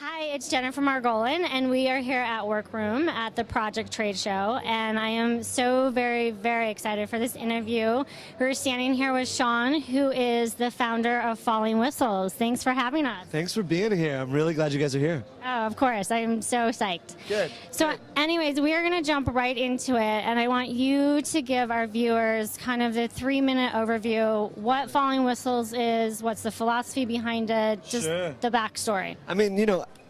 Hi, it's Jennifer Margolin, and we are here at Workroom at the Project Trade Show, and I am so very, very excited for this interview. We're standing here with Sean, who is the founder of Falling Whistles. Thanks for having us. Thanks for being here. I'm really glad you guys are here. Oh, of course. I'm so psyched. Good. So anyways, we are going to jump right into it, and I want you to give our viewers kind of the 3-minute overview, what Falling Whistles is, what's the philosophy behind it, just the backstory. I mean,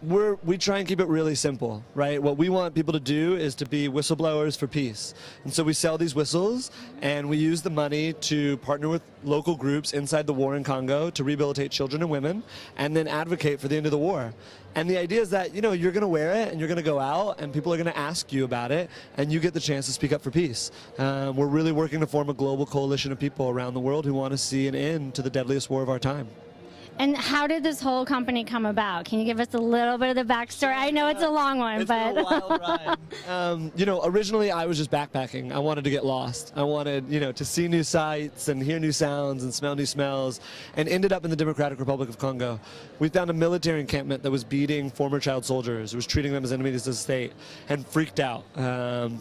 we try and keep it really simple, right? What we want people to do is to be whistleblowers for peace. And so we sell these whistles, and we use the money to partner with local groups inside the war in Congo to rehabilitate children and women, and then advocate for the end of the war. And the idea is that, you're going to wear it, and you're going to go out, and people are going to ask you about it, and you get the chance to speak up for peace. We're really working to form a global coalition of people around the world who want to see an end to the deadliest war of our time. And how did this whole company come about? Can you give us a little bit of the backstory? I know it's a long one, but been a wild ride. Originally I was just backpacking. I wanted to get lost. I wanted, to see new sights and hear new sounds and smell new smells, and ended up in the Democratic Republic of Congo. We found a military encampment that was beating former child soldiers. It was treating them as enemies of the state, and freaked out.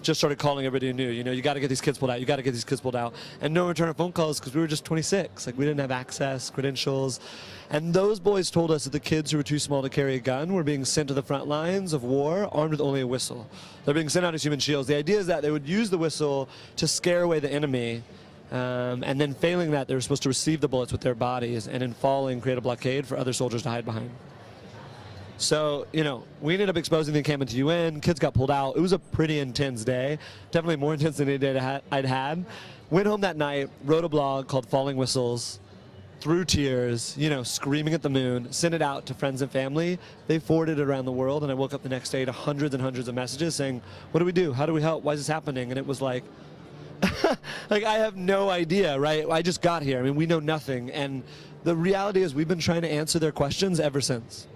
Just started calling everybody who knew. You got to get these kids pulled out. You got to get these kids pulled out. And no return of phone calls because we were just 26. Like, we didn't have access, credentials. And those boys told us that the kids who were too small to carry a gun were being sent to the front lines of war armed with only a whistle. They're being sent out as human shields. The idea is that they would use the whistle to scare away the enemy, and then failing that, they were supposed to receive the bullets with their bodies, and in falling, create a blockade for other soldiers to hide behind. So, we ended up exposing the encampment to UN. Kids got pulled out. It was a pretty intense day, definitely more intense than any day I'd had. Went home that night, wrote a blog called Falling Whistles, through tears, screaming at the moon, sent it out to friends and family. They forwarded it around the world, and I woke up the next day to hundreds and hundreds of messages saying, what do we do? How do we help? Why is this happening? And it was like, I have no idea, right? I just got here. I mean, we know nothing. And the reality is we've been trying to answer their questions ever since.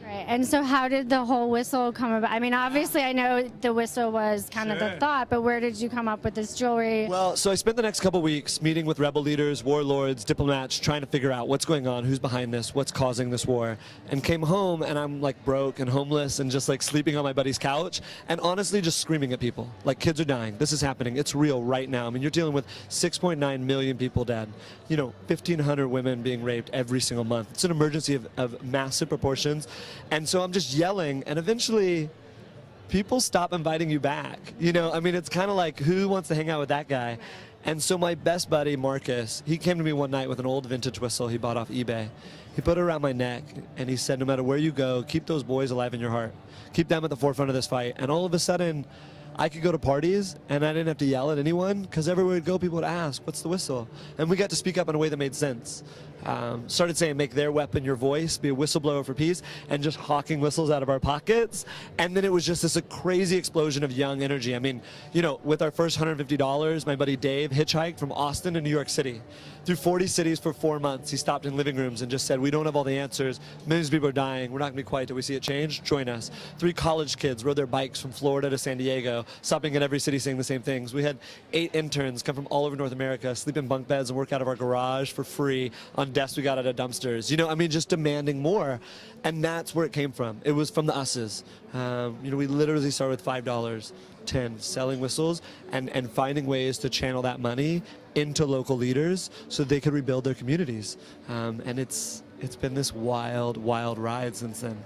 Right. And so how did the whole whistle come about? I mean, obviously I know the whistle was kind of the thought, but where did you come up with this jewelry? Well, so I spent the next couple weeks meeting with rebel leaders, warlords, diplomats, trying to figure out what's going on, who's behind this, what's causing this war, and came home and I'm like broke and homeless and just like sleeping on my buddy's couch and honestly just screaming at people. Like, kids are dying. This is happening. It's real right now. I mean, you're dealing with 6.9 million people dead, 1,500 women being raped every single month. It's an emergency of massive proportions. And so I'm just yelling, and eventually people stop inviting you back. I mean, it's kind of like, who wants to hang out with that guy? And so my best buddy, Marcus, he came to me one night with an old vintage whistle he bought off eBay. He put it around my neck, and he said, no matter where you go, keep those boys alive in your heart. Keep them at the forefront of this fight. And all of a sudden, I could go to parties, and I didn't have to yell at anyone, because everywhere we'd go, people would ask, what's the whistle? And we got to speak up in a way that made sense. Started saying, make their weapon your voice, be a whistleblower for peace, and just hawking whistles out of our pockets. And then it was just this crazy explosion of young energy. I mean, with our first $150, my buddy Dave hitchhiked from Austin to New York City. Through 40 cities for 4 months, he stopped in living rooms and just said, we don't have all the answers. Millions of people are dying. We're not going to be quiet till we see it change. Join us. 3 college kids rode their bikes from Florida to San Diego, stopping at every city saying the same things. We had 8 interns come from all over North America, sleep in bunk beds and work out of our garage for free on desks we got out of dumpsters. I mean, just demanding more. And that's where it came from. It was from the us's. We literally started with $5, 10, selling whistles and finding ways to channel that money into local leaders so they could rebuild their communities. And it's been this wild, wild ride since then.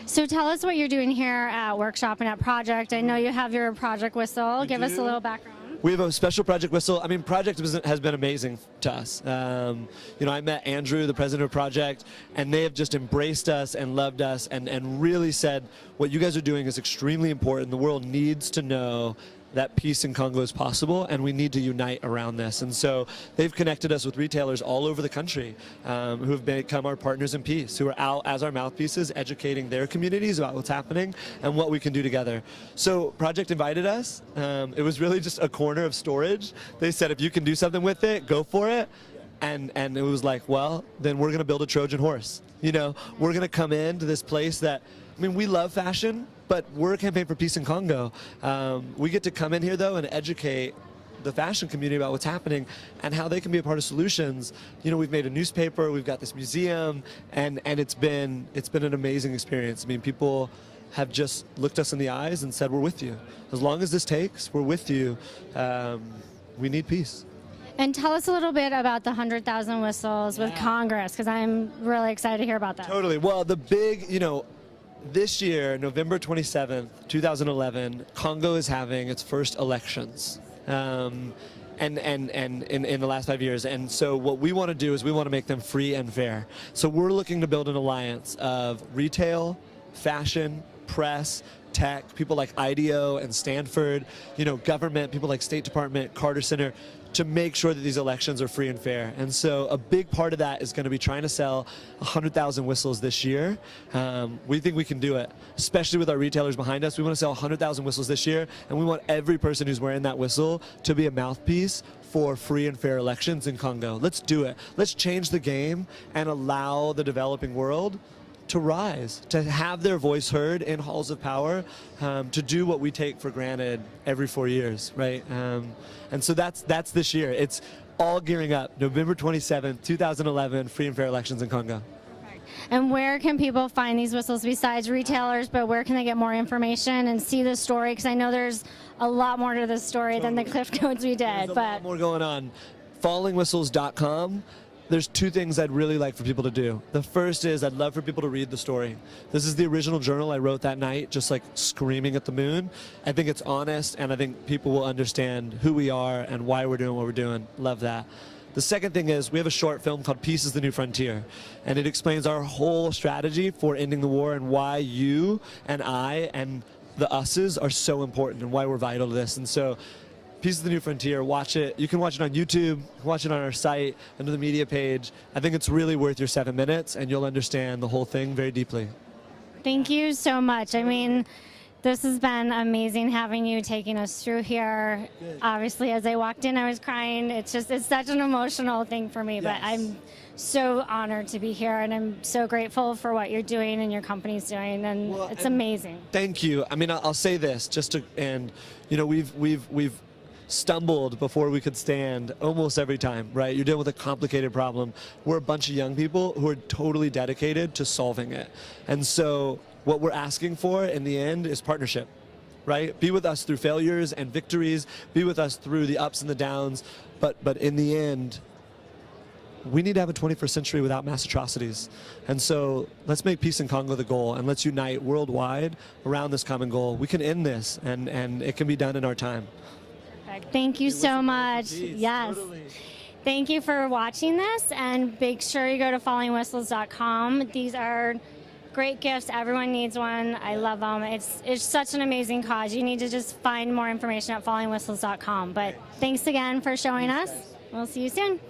So tell us what you're doing here at Workshop and at Project. I know you have your Project whistle. Give us a little background. We have a special Project whistle. I mean, Project has been amazing to us. I met Andrew, the president of Project, and they have just embraced us and loved us and really said, what you guys are doing is extremely important. The world needs to know that peace in Congo is possible, and we need to unite around this. And so they've connected us with retailers all over the country who have become our partners in peace, who are out as our mouthpieces, educating their communities about what's happening and what we can do together. So Project invited us. It was really just a corner of storage. They said, if you can do something with it, go for it. And it was like, well, then we're going to build a Trojan horse. We're going to come into this place that, I mean, we love fashion, but we're a campaign for peace in Congo. We get to come in here, though, and educate the fashion community about what's happening and how they can be a part of solutions. You know, we've made a newspaper, we've got this museum, and it's been an amazing experience. I mean, people have just looked us in the eyes and said, we're with you. As long as this takes, we're with you. We need peace. And tell us a little bit about the 100,000 whistles with Congress, because I'm really excited to hear about that. Totally. Well, the big, you know, this year, November 27th, 2011, Congo is having its first elections. And in the last 5 years. And so what we want to do is we want to make them free and fair. So we're looking to build an alliance of retail, fashion, press, tech, people like IDEO and Stanford, you know, government, people like State Department, Carter Center, to make sure that these elections are free and fair. And so a big part of that is going to be trying to sell 100,000 whistles this year. We think we can do it, especially with our retailers behind us. We want to sell 100,000 whistles this year, and we want every person who's wearing that whistle to be a mouthpiece for free and fair elections in Congo. Let's do it. Let's change the game and allow the developing world to rise, to have their voice heard in halls of power, to do what we take for granted every 4 years, right? And so that's this year. It's all gearing up. November 27th, 2011, free and fair elections in Congo. And where can people find these whistles besides retailers, but where can they get more information and see the story? Because I know there's a lot more to this story than the Cliff Notes we did. There's a lot more going on. Fallingwhistles.com. There's two things I'd really like for people to do. The first is I'd love for people to read the story. This is the original journal I wrote that night, just like screaming at the moon. I think it's honest, and I think people will understand who we are and why we're doing what we're doing. Love that. The second thing is we have a short film called Peace is the New Frontier, and it explains our whole strategy for ending the war and why you and I and the us's are so important and why we're vital to this. And so Peace is the New Frontier, watch it. You can watch it on YouTube, watch it on our site, under the media page. I think it's really worth your 7 minutes, and you'll understand the whole thing very deeply. Thank you so much. I mean, this has been amazing having you taking us through here. Good. Obviously, as I walked in, I was crying. It's such an emotional thing for me, but I'm so honored to be here, and I'm so grateful for what you're doing and your company's doing, and it's amazing. Thank you. I mean, I'll say this just to, and you know, we've stumbled before we could stand almost every time, right? You're dealing with a complicated problem. We're a bunch of young people who are totally dedicated to solving it. And so what we're asking for in the end is partnership, right? Be with us through failures and victories, be with us through the ups and the downs, but in the end, we need to have a 21st century without mass atrocities. And so let's make peace in Congo the goal, and let's unite worldwide around this common goal. We can end this, and it can be done in our time. Thank you so much. Yes. Totally. Thank you for watching this, and make sure you go to fallingwhistles.com. These are great gifts. Everyone needs one. I love them. It's such an amazing cause. You need to just find more information at fallingwhistles.com. But thanks again for showing us. We'll see you soon.